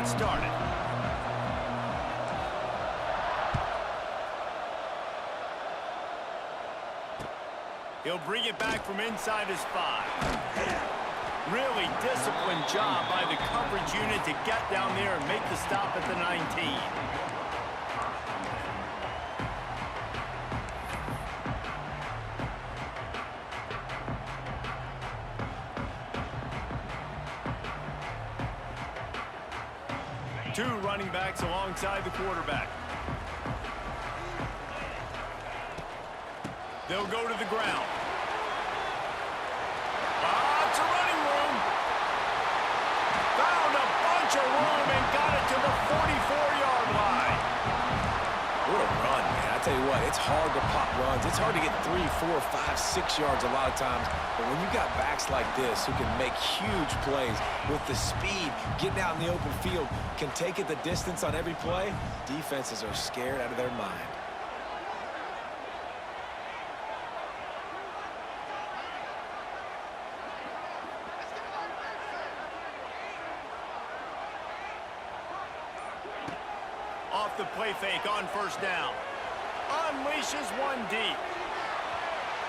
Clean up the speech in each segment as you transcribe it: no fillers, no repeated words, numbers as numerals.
started. He'll bring it back from inside his 5. Really disciplined job by the coverage unit to get down there and make the stop at the 19. Two running backs alongside the quarterback. They'll go to the ground. It's a running room. Found a bunch of room and got it to the 44-yard line. What a run, man. I tell you what, it's hard to pop runs. It's hard to get 3, 4, 5, 6 yards a lot of times. But when you got backs like this who can make huge plays with the speed, getting out in the open field, can take it the distance on every play, defenses are scared out of their mind. Off the play fake on first down. Unleashes one deep.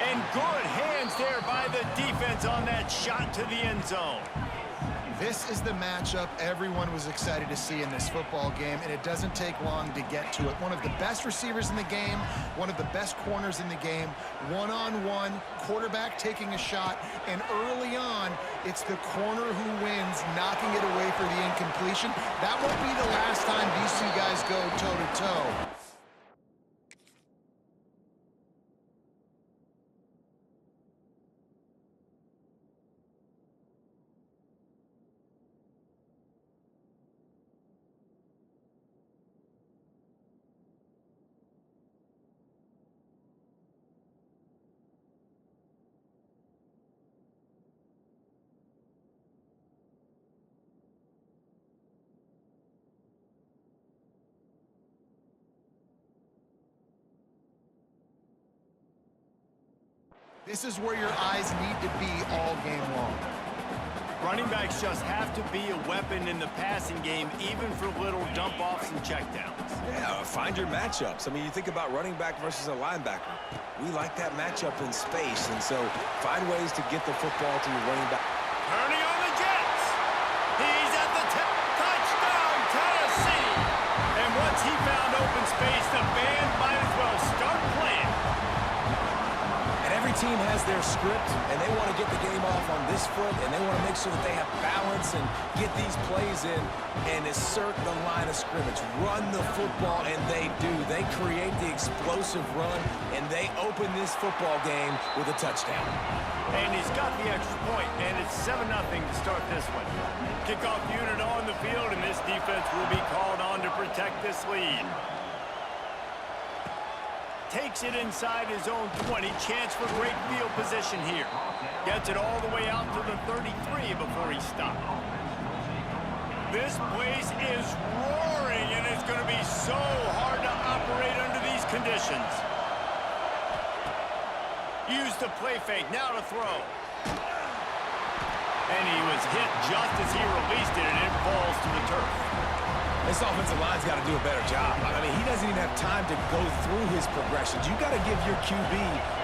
And good hands there by the defense on that shot to the end zone. This is the matchup everyone was excited to see in this football game, and it doesn't take long to get to it. One of the best receivers in the game, one of the best corners in the game, one-on-one, quarterback taking a shot, and early on, it's the corner who wins, knocking it away for the incompletion. That won't be the last time these two guys go toe-to-toe. This is where your eyes need to be all game long. Running backs just have to be a weapon in the passing game, even for little dump-offs and checkdowns. Yeah, find your matchups. I mean, you think about running back versus a linebacker. We like that matchup in space, and so find ways to get the football to your running back. Turning on the Jets. He's at the touchdown, Tennessee. And once he found open space, the band might as well start playing. Every team has their script, and they want to get the game off on this foot, and they want to make sure that they have balance and get these plays in and assert the line of scrimmage. Run the football, and they do. They create the explosive run, and they open this football game with a touchdown. And he's got the extra point, and it's 7-0 to start this one. Kickoff unit on the field, and this defense will be called on to protect this lead. Takes it inside his own 20. Chance for great field position here. Gets it all the way out to the 33 before he stopped. This place is roaring, and it's going to be so hard to operate under these conditions. Use the play fake. Now to throw. And he was hit just as he released it, and it falls to the turf. This offensive line's got to do a better job. I mean, he doesn't even have time to go through his progressions. You got to give your QB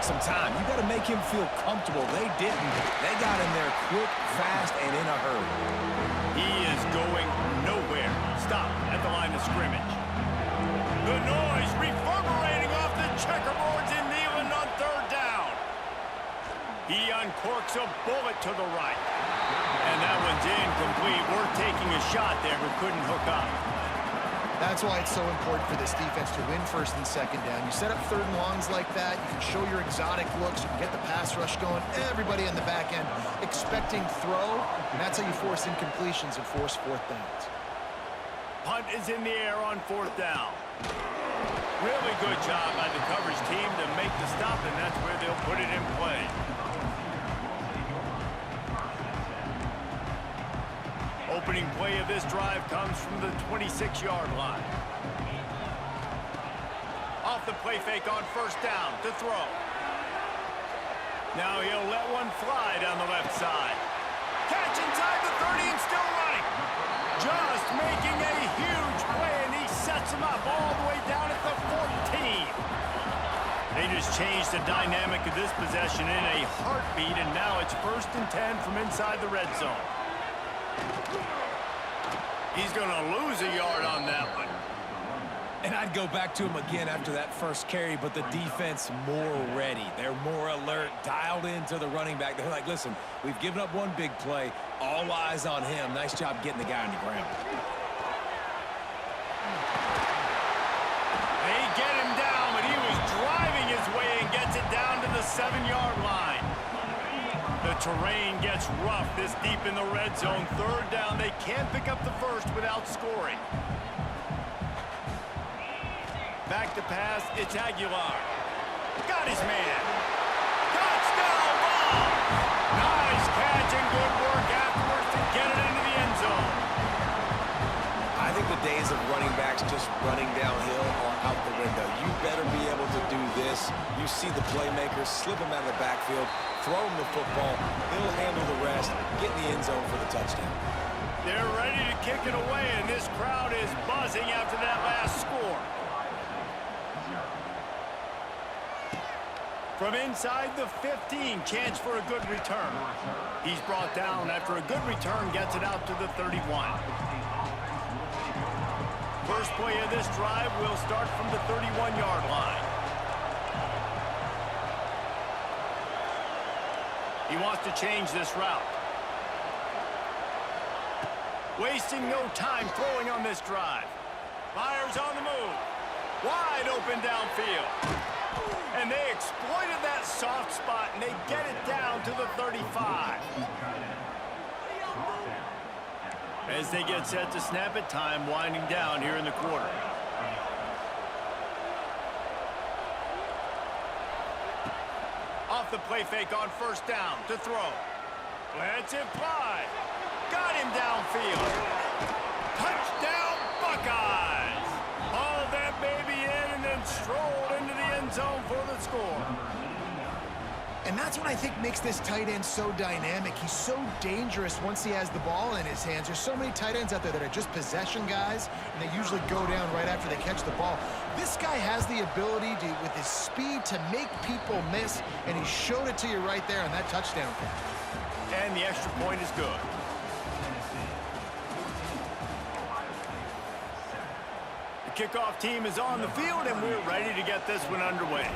some time. You got to make him feel comfortable. They didn't. They got in there quick, fast, and in a hurry. He is going nowhere. Stop at the line of scrimmage. The noise reverberating off the checkerboards in Neyland on third down. He uncorks a bullet to the right. And that one's incomplete. We're taking a shot there, but couldn't hook up. That's why it's so important for this defense to win first and second down. You set up third and longs like that, you can show your exotic looks, you can get the pass rush going, everybody on the back end expecting throw, and that's how you force incompletions and force fourth downs. Punt is in the air on fourth down. Really good job by the coverage team to make the stop, and that's where they'll put it in play. Opening play of this drive comes from the 26-yard line. Off the play fake on first down to throw. Now he'll let one fly down the left side. Catch inside the 30 and still running. just making a huge play, and he sets him up all the way down at the 14. They just changed the dynamic of this possession in a heartbeat, and now it's 1st and 10 from inside the red zone. He's going to lose a yard on that one. And I'd go back to him again after that first carry, but the defense more ready. They're more alert, dialed into the running back. They're like, listen, we've given up one big play. All eyes on him. Nice job getting the guy on the ground. They get him down, but he was driving his way and gets it down to the 7-yard line. The terrain gets rough this deep in the red zone. 3rd down. They can't pick up the first without scoring. Back to pass, it's Aguilar. Got his man. Touchdown ball! Nice catch and good work afterwards to get it into the end zone. I think the days of running backs just running downhill are out the window. You better be able to do this. You see the playmaker, slip him out of the backfield, throw him the football, he'll handle the rest, get in the end zone for the touchdown. They're ready to kick it away, and this crowd is buzzing after that last score. From inside the 15, chance for a good return. He's brought down after a good return, gets it out to the 31. First play of this drive will start from the 31-yard line. He wants to change this route. Wasting no time throwing on this drive. Fires on the move. Wide open downfield. And they exploited that soft spot, and they get it down to the 35. As they get set to snap it, time winding down here in the quarter. Off the play fake on 1st down to throw. Lets it fly. Got him downfield. Touchdown, Buckeyes! Hauled that baby in and then strolled into the end zone for the score. And that's what I think makes this tight end so dynamic. He's so dangerous once he has the ball in his hands. There's so many tight ends out there that are just possession guys, and they usually go down right after they catch the ball. This guy has the ability to, with his speed, to make people miss, and he showed it to you right there on that touchdown catch. And the extra point is good. The kickoff team is on the field, and we're ready to get this one underway.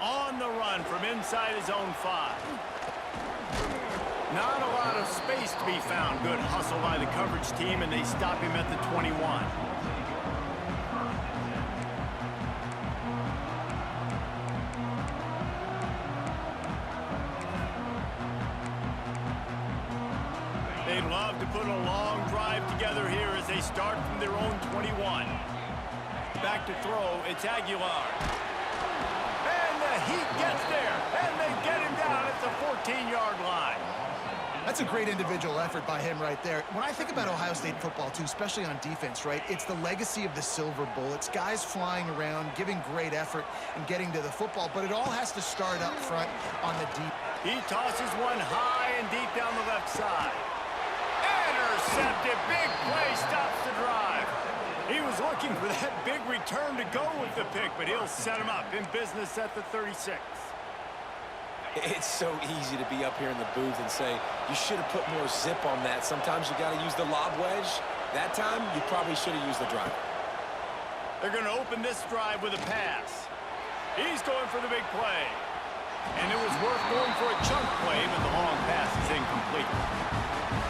On the run from inside his own 5. Not a lot of space to be found. Good hustle by the coverage team, and they stop him at the 21. They'd love to put a long drive together here as they start from their own 21. Back to throw, it's Aguilar. And the heat gets there, and they get him down at the 14-yard line. That's a great individual effort by him right there. When I think about Ohio State football, too, especially on defense, right, it's the legacy of the Silver Bullets, guys flying around, giving great effort and getting to the football, but it all has to start up front on the deep. He tosses one high and deep down the left side. Intercepted. Big play stops the drive. He was looking for that big return to go with the pick, but he'll set him up in business at the 36. It's so easy to be up here in the booth and say, you should have put more zip on that. Sometimes you got to use the lob wedge. That time, you probably should have used the drive. They're going to open this drive with a pass. He's going for the big play. And it was worth going for a chunk play, but the long pass is incomplete.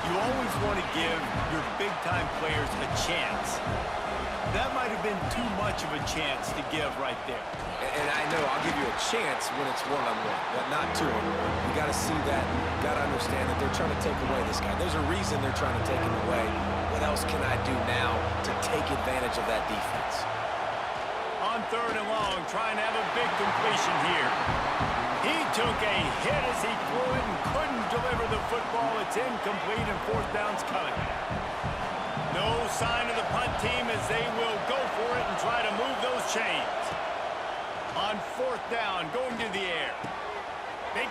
You always want to give your big-time players a chance. That might have been too much of a chance to give right there. And I know I'll give you a chance when it's one-on-one, but not two-on-one. You got to see that. You got to understand that they're trying to take away this guy. There's a reason they're trying to take him away. What else can I do now to take advantage of that defense? On 3rd and long, trying to have a big completion here. He took a hit as he threw it and couldn't deliver the football. It's incomplete and 4th down's coming. No sign of the punt team as they will go for it and try to move those chains. On 4th down, going to the air.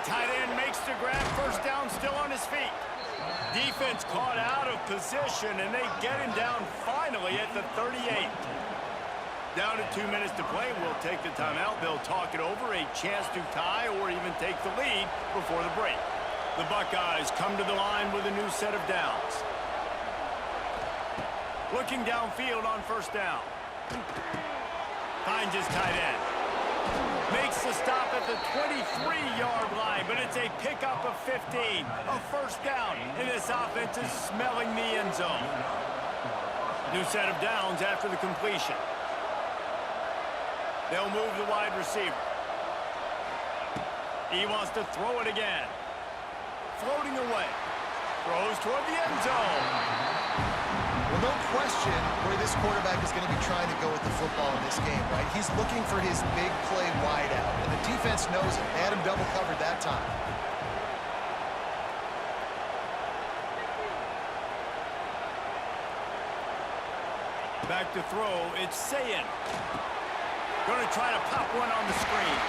tight end makes the grab. First down, still on his feet. Defense caught out of position, and they get him down finally at the 38. Down to 2 minutes to play. We'll take the timeout. They'll talk it over. A chance to tie or even take the lead before the break. The Buckeyes come to the line with a new set of downs. Looking downfield on first down. Finds his tight end. Makes the stop at the 23-yard line, but it's a pickup of 15. A first down, and this offense is smelling the end zone. New set of downs after the completion. They'll move the wide receiver. He wants to throw it again. Floating away. Throws toward the end zone. Well, no question where this quarterback is going to be trying to go with the football in this game, right? He's looking for his big play wide out, and the defense knows it. They had him double covered that time. Back to throw. It's Sayin. Going to try to pop one on the screen.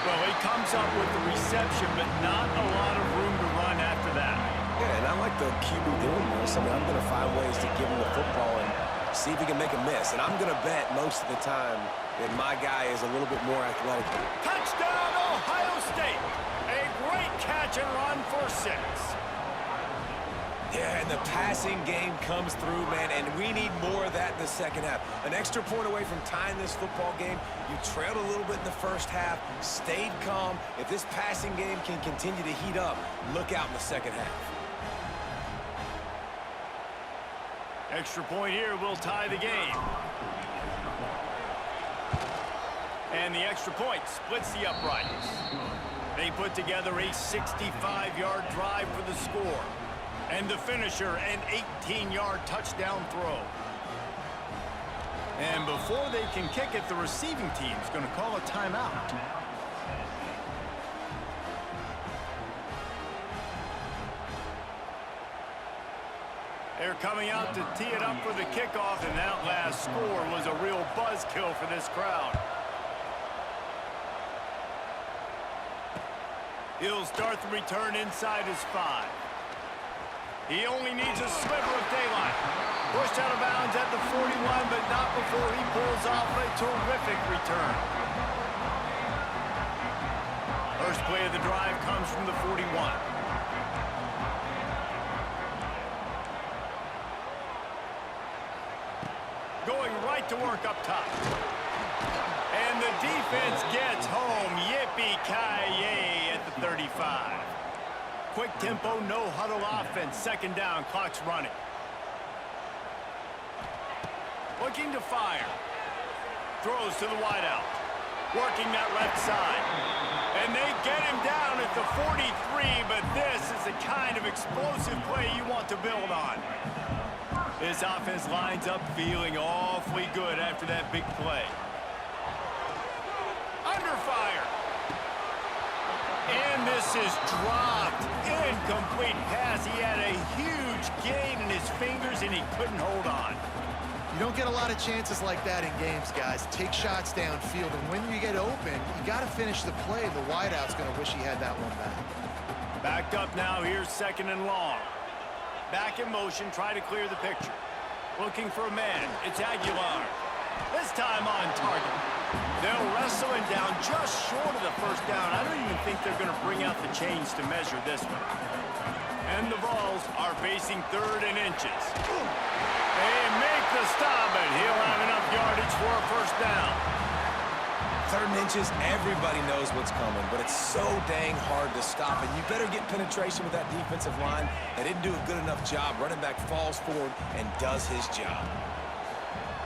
Well, he comes up with the reception, but not a lot of room to run after that. Yeah, and I like the QB doing this. I mean, I'm going to find ways to give him the football and see if he can make a miss. And I'm going to bet most of the time that my guy is a little bit more athletic. Touchdown, Ohio State! A great catch and run for 6. Yeah, and the passing game comes through, man, and we need more of that in the second half. An extra point away from tying this football game. You trailed a little bit in the first half, stayed calm. If this passing game can continue to heat up, look out in the second half. Extra point here will tie the game. And the extra point splits the uprights. They put together a 65-yard drive for the score. And the finisher, an 18-yard touchdown throw. And before they can kick it, the receiving team's going to call a timeout. They're coming out to tee it up for the kickoff, and that last score was a real buzzkill for this crowd. He'll start the return inside his 5. He only needs a sliver of daylight. Pushed out of bounds at the 41, but not before he pulls off a terrific return. First play of the drive comes from the 41. Going right to work up top. And the defense gets home. Yippee-ki-yay at the 35. Quick tempo, no huddle offense. Second down, clock's running. Looking to fire. Throws to the wideout. Working that left side. And they get him down at the 43, but this is the kind of explosive play you want to build on. This offense lines up feeling awfully good after that big play. Under fire. And this is dropped. Incomplete pass. He had a huge gain in his fingers, and he couldn't hold on. You don't get a lot of chances like that in games, guys. Take shots downfield, and when you get open, you got to finish the play. The wideout's going to wish he had that one back. Backed up now. Here's second and long. Back in motion. Try to clear the picture. Looking for a man. It's Aguilar. This time on target. They'll wrestle him down just short of the first down. I don't even think they're going to bring out the chains to measure this one. And the Vols are facing 3rd and inches. They make the stop, but he'll have enough yardage for a first down. 3rd and inches, everybody knows what's coming, but it's so dang hard to stop. And you better get penetration with that defensive line. They didn't do a good enough job. Running back falls forward and does his job.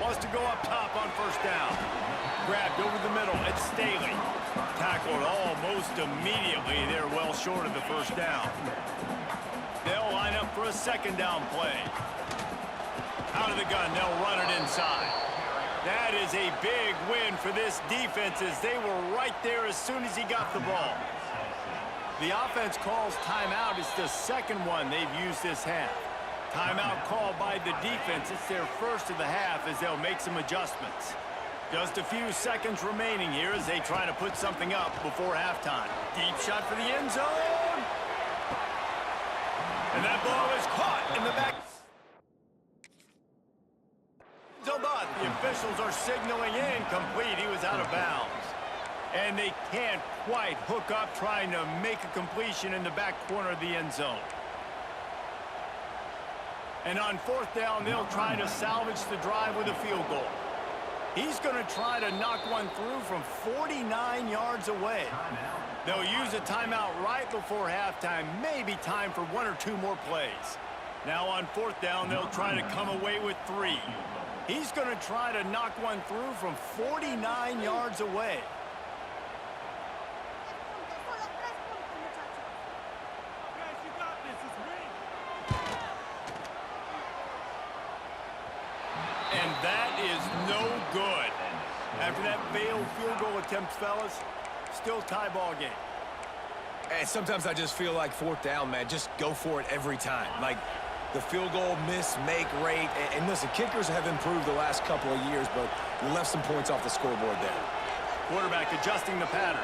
Wants to go up top on first down. Grabbed over the middle. It's Staley. Tackled almost immediately. They're well short of the first down. They'll line up for a second down play. Out of the gun, they'll run it inside. That is a big win for this defense as they were right there as soon as he got the ball. The offense calls timeout. It's the second one they've used this half. Timeout called by the defense. It's their first of the half as they'll make some adjustments. Just a few seconds remaining here as they try to put something up before halftime. Deep shot for the end zone. And that ball is caught in the back. But the officials are signaling incomplete. He was out of bounds. And they can't quite hook up trying to make a completion in the back corner of the end zone. And on fourth down, they'll try to salvage the drive with a field goal. He's going to try to knock one through from 49 yards away. They'll use a timeout right before halftime, maybe time for one or two more plays. Now on fourth down, they'll try to come away with 3. He's going to try to knock one through from 49 yards away. And that is no good. After that failed field goal attempt, fellas, still tie ball game. And sometimes I just feel like fourth down, man, just go for it every time. Like the field goal miss, make rate. And listen, kickers have improved the last couple of years, but we left some points off the scoreboard there. Quarterback adjusting the pattern.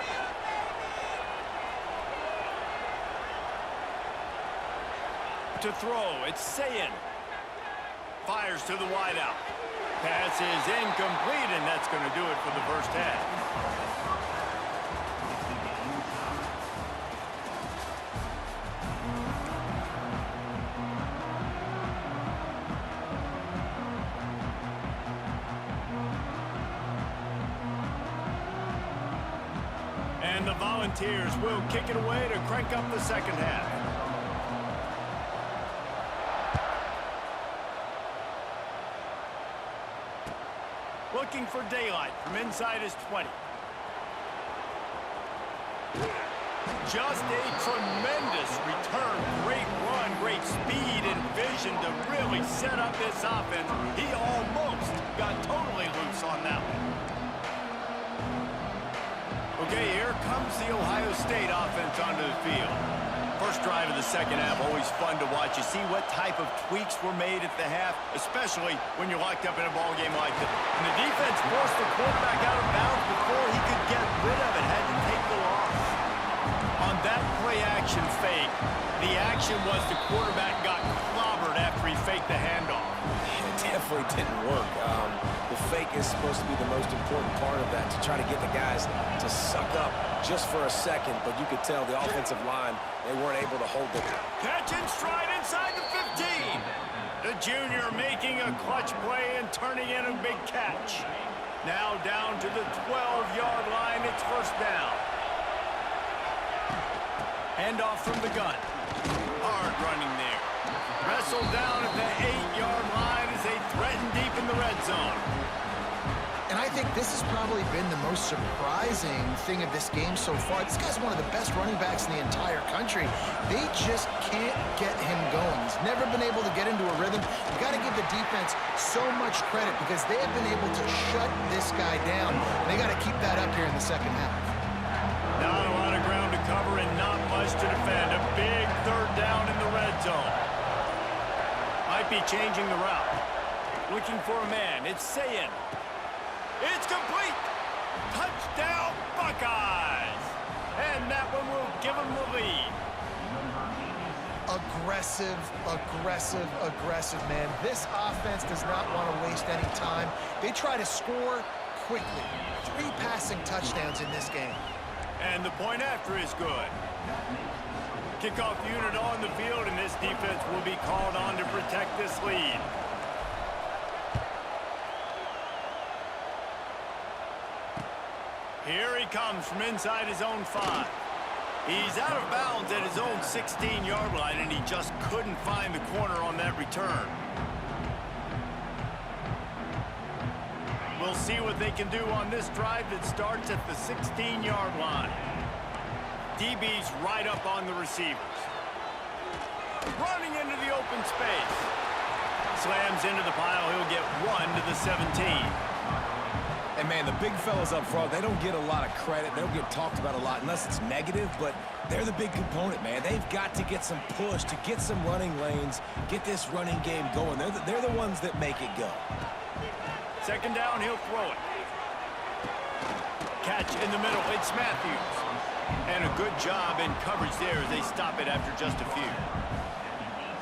To throw, it's Sayin. Fires to the wideout. Pass is incomplete, and that's going to do it for the first half. And the Volunteers will kick it away to crank up the second half. Looking for daylight from inside his 20. Just a tremendous return. Great run, great speed and vision to really set up this offense. He almost got totally loose on that one. Okay, here comes the Ohio State offense onto the field. First drive of the second half, always fun to watch. You see what type of tweaks were made at the half, especially when you're locked up in a ball game like this. And the defense forced the quarterback out of bounds before he could get rid of it, had to take the loss. On that play-action fake, the action was the quarterback got clobbered after he faked the handoff. It definitely didn't work. The fake is supposed to be the most important part of that, to try to get the guys to suck up just for a second, but you could tell the offensive line, they weren't able to hold it. Catch and stride inside the 15. The junior making a clutch play and turning in a big catch. Now down to the 12-yard line, it's first down. Handoff from the gun. Hard running there. Wrestled down at the 8-yard line as they threaten deep in the red zone. And I think this has probably been the most surprising thing of this game so far. This guy's one of the best running backs in the entire country. They just can't get him going. He's never been able to get into a rhythm. You got to give the defense so much credit because they have been able to shut this guy down. They got to keep that up here in the second half. Not a lot of ground to cover and not much to defend. A big third down in the red zone. Might be changing the route. Looking for a man. It's Sayin. It's complete. Touchdown, Buckeyes. And that one will give them the lead. Aggressive, aggressive, aggressive, man. This offense does not want to waste any time. They try to score quickly. 3 passing touchdowns in this game. And the point after is good. Kickoff unit on the field, and this defense will be called on to protect this lead. Here he comes from inside his own 5. He's out of bounds at his own 16-yard line, and he just couldn't find the corner on that return. We'll see what they can do on this drive that starts at the 16-yard line. DB's right up on the receivers. Running into the open space. Slams into the pile. He'll get 1 to the 17. And, man, the big fellas up front, they don't get a lot of credit. They don't get talked about a lot unless it's negative, but they're the big component, man. They've got to get some push, to get some running lanes, get this running game going. They're the ones that make it go. Second down, he'll throw it. catch in the middle. It's Matthews. And a good job in coverage there as they stop it after just a few.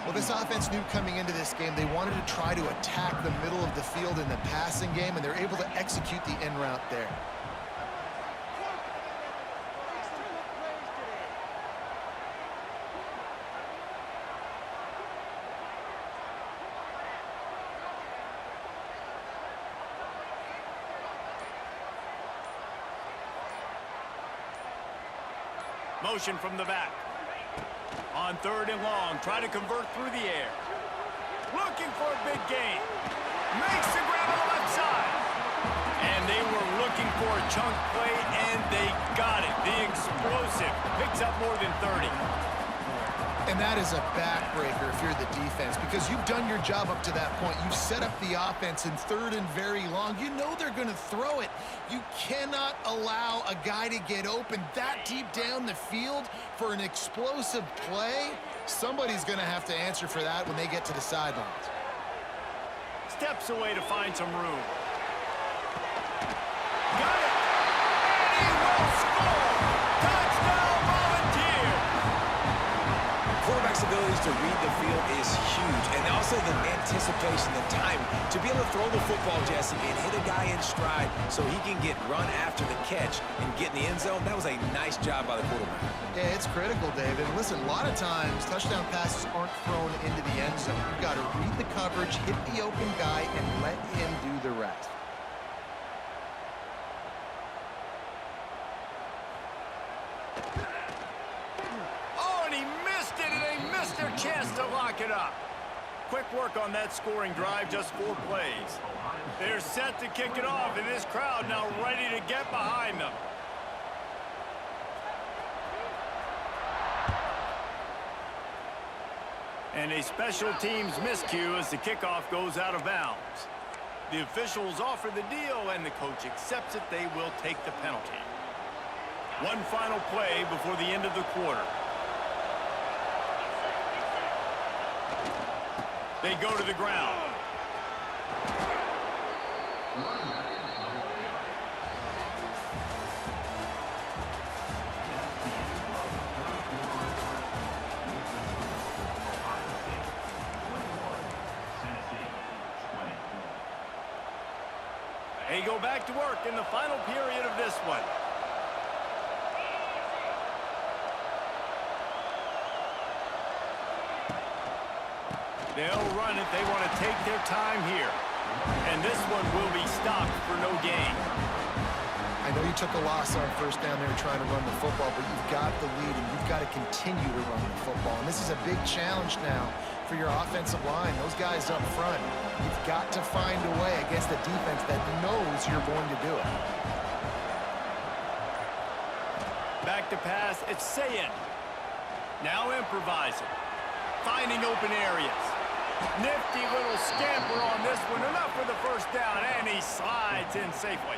Well, this offense knew coming into this game they wanted to try to attack the middle of the field in the passing game, and they're able to execute the in route there. Motion from the back. On 3rd and long, try to convert through the air. Looking for a big gain. Makes the grab on the left side. And they were looking for a chunk play, and they got it. The explosive picks up more than 30. And that is a backbreaker if you're the defense, because you've done your job up to that point. You've set up the offense in 3rd and very long. You know they're going to throw it. You cannot allow a guy to get open that deep down the field for an explosive play. Somebody's going to have to answer for that when they get to the sidelines. Steps away to find some room. Got it! And he will score! Touchdown, Volunteer! Quarterback's abilities to read the field is huge, and also the anticipation, the time to be able to throw the football, Jesse, and hit a guy in stride so he can get run after the catch and get in the end zone. That was a nice job by the quarterback. Yeah, it's critical, David. Listen, a lot of times touchdown passes aren't thrown into the end zone. You've got to read the coverage, hit the open guy, and let him do the rest. Oh, and he missed it, and they missed their chance to lock it up. Quick work on that scoring drive, just 4 plays. They're set to kick it off, and this crowd now ready to get behind them. And a special teams miscue as the kickoff goes out of bounds. The officials offer the deal, and the coach accepts it. They will take the penalty. One final play before the end of the quarter. They go to the ground. They go back to work in the final period of this one. They'll run it. They want to take their time here. And this one will be stopped for no gain. I know you took a loss on 1st down there trying to run the football, but you've got the lead, and you've got to continue to run the football. And this is a big challenge now for your offensive line. Those guys up front, you've got to find a way against a defense that knows you're going to do it. Back to pass. It's Sayin. Now improvising. Finding open areas. Nifty little scamper on this one. Enough for the 1st down, and he slides in safely.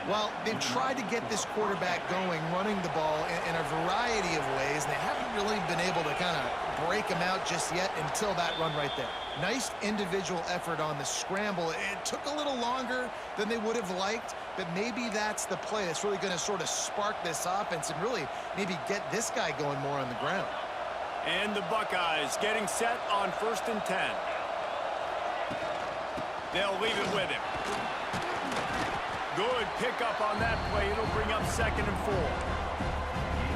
Well, they've tried to get this quarterback going, running the ball in a variety of ways, and they haven't really been able to kind of break him out just yet until that run right there. Nice individual effort on the scramble. It took a little longer than they would have liked, but maybe that's the play that's really going to sort of spark this offense and really maybe get this guy going more on the ground. And the Buckeyes getting set on 1st and 10. They'll leave it with him. Good pickup on that play. It'll bring up 2nd and 4.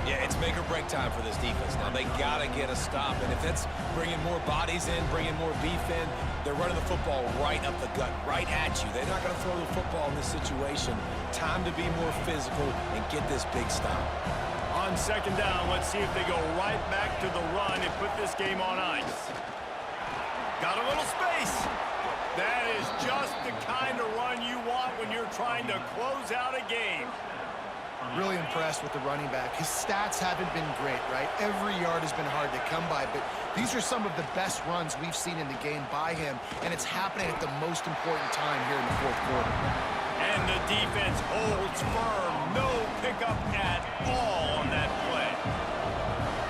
Yeah, it's make or break time for this defense. Now, they got to get a stop, and if it's bringing more bodies in, bringing more beef in, they're running the football right up the gut, right at you. They're not going to throw the football in this situation. Time to be more physical and get this big stop. On 2nd down, let's see if they go right back to the run and put this game on ice. Got a little space. That is just the kind of run you want when you're trying to close out a game. Really impressed with the running back. His stats haven't been great, right? Every yard has been hard to come by, but these are some of the best runs we've seen in the game by him, and it's happening at the most important time here in the 4th quarter. And the defense holds firm. No pickup at all on that play.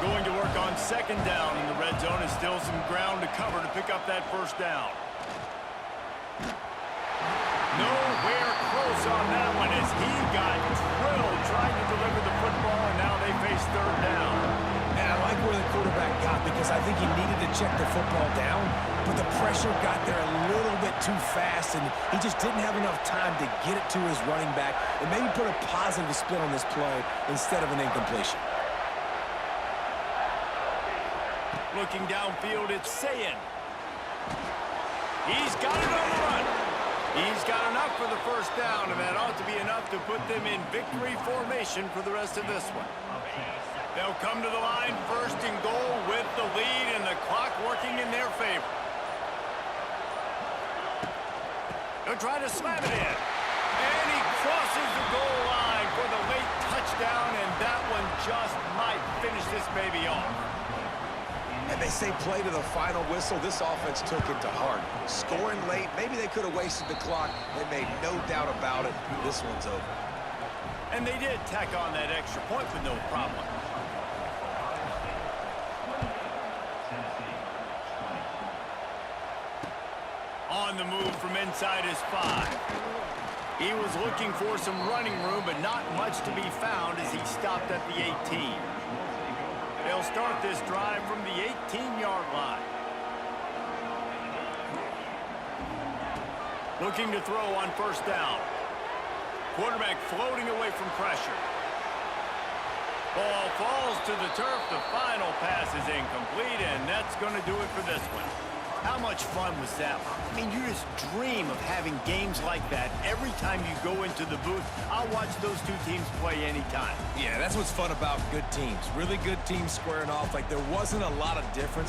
Going to work on 2nd down in the red zone, and still some ground to cover to pick up that 1st down. Nowhere close on that one as he got drilled trying to deliver the football, and now they face third down. And I like where the quarterback got because I think he needed to check the football down, but the pressure got there a little bit too fast, and he just didn't have enough time to get it to his running back and maybe put a positive spin on this play instead of an incompletion. Looking downfield, it's Sayin. He's got it on the run. He's got enough for the first down, and that ought to be enough to put them in victory formation for the rest of this one. They'll come to the line first and goal with the lead and the clock working in their favor. They'll try to slam it in. And he crosses the goal line for the late touchdown, and that one just might finish this baby off. And they say play to the final whistle. This offense took it to heart. Scoring late, maybe they could have wasted the clock. They made no doubt about it. This one's over. And they did tack on that extra point with no problem. On the move from inside his 5. He was looking for some running room, but not much to be found as he stopped at the 18. They'll start this drive from the 18-yard line. Looking to throw on first down. Quarterback floating away from pressure. Ball falls to the turf. The final pass is incomplete, and that's going to do it for this one. How much fun was that? I mean, you just dream of having games like that every time you go into the booth. I'll watch those two teams play anytime. Yeah, that's what's fun about good teams. Really good teams squaring off. Like, there wasn't a lot of difference